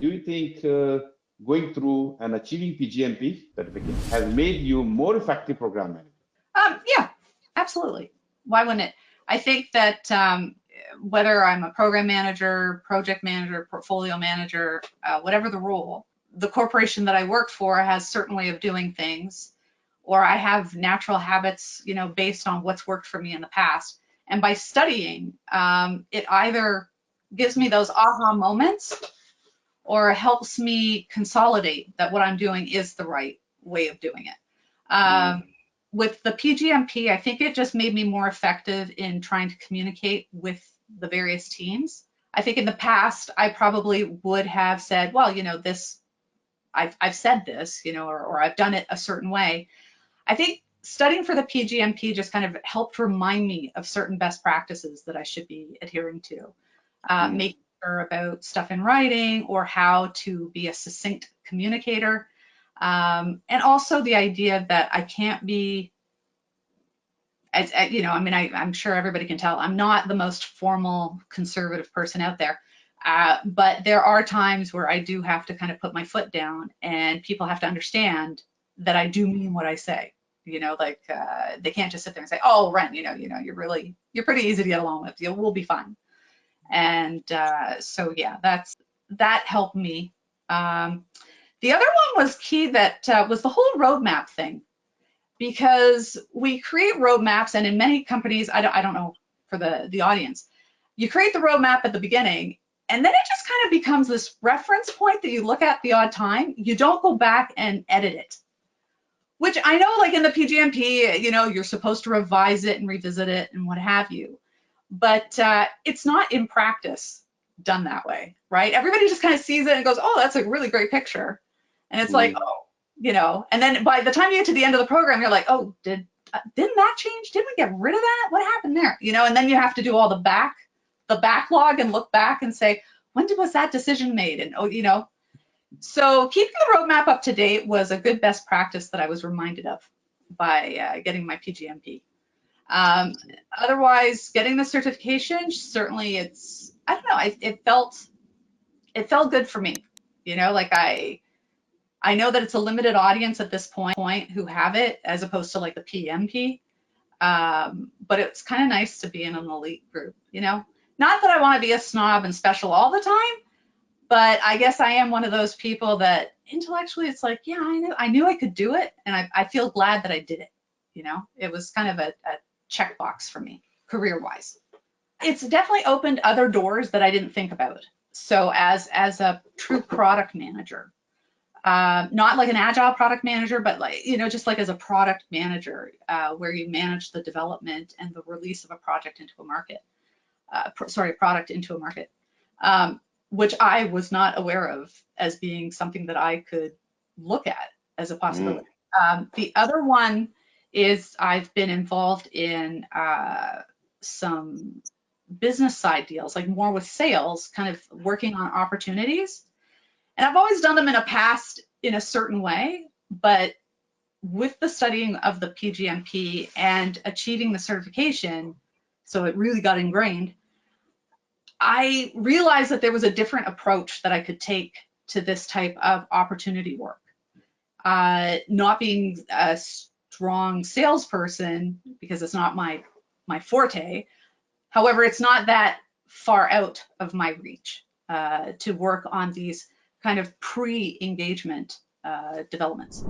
do you think going through and achieving PgMP certificate has made you more effective program manager? Yeah, absolutely. Why wouldn't it? I think that whether I'm a program manager, project manager, portfolio manager, whatever the role, the corporation that I work for has certain way of doing things, or I have natural habits, you know, based on what's worked for me in the past. And by studying, it either gives me those aha moments or helps me consolidate that what I'm doing is the right way of doing it. With the PgMP, I think it just made me more effective in trying to communicate with the various teams. I think in the past, I probably would have said, well, you know, this, I've said this, you know, or I've done it a certain way. I think studying for the PgMP just kind of helped remind me of certain best practices that I should be adhering to. Making sure about stuff in writing or how to be a succinct communicator. And also the idea that I can't be, you know, I mean, I'm sure everybody can tell, I'm not the most formal conservative person out there. But there are times where I do have to kind of put my foot down and people have to understand that I do mean what I say. You know, like they can't just sit there and say, oh, Ren, you know, you're pretty easy to get along with. We'll be fine. And so, yeah, that helped me. The other one was key, that was the whole roadmap thing, because we create roadmaps, and in many companies, I don't know for the audience, you create the roadmap at the beginning, and then it just kind of becomes this reference point that you look at the odd time. You don't go back and edit it, which I know, like in the PgMP, you know, you're supposed to revise it and revisit it and what have you, but it's not in practice done that way, right? Everybody just kind of sees it and goes, oh, that's a really great picture. And it's like, oh, you know, and then by the time you get to the end of the program, you're like, oh, didn't that change? Didn't we get rid of that? What happened there? You know, and then you have to do all the backlog and look back and say, when was that decision made? And, oh, you know, so keeping the roadmap up to date was a good best practice that I was reminded of by getting my PgMP. Otherwise, getting the certification, certainly I don't know, it felt good for me. You know, like I know that it's a limited audience at this point who have it, as opposed to like the PMP. But it's kind of nice to be in an elite group, you know? Not that I want to be a snob and special all the time, but I guess I am one of those people that intellectually it's like, yeah, I knew I could do it, and I feel glad that I did it. You know, it was kind of a checkbox for me, career-wise. It's definitely opened other doors that I didn't think about. So as a true product manager, not like an agile product manager, but like, you know, just like as a product manager, where you manage the development and the release of a project into a market, product into a market, which I was not aware of as being something that I could look at as a possibility. The other one is I've been involved in some business side deals, like more with sales, kind of working on opportunities. And I've always done them in a past in a certain way, but with the studying of the PgMP and achieving the certification, so it really got ingrained, I realized that there was a different approach that I could take to this type of opportunity work. Not being a strong salesperson, because it's not my forte. However, it's not that far out of my reach to work on these kind of pre-engagement developments.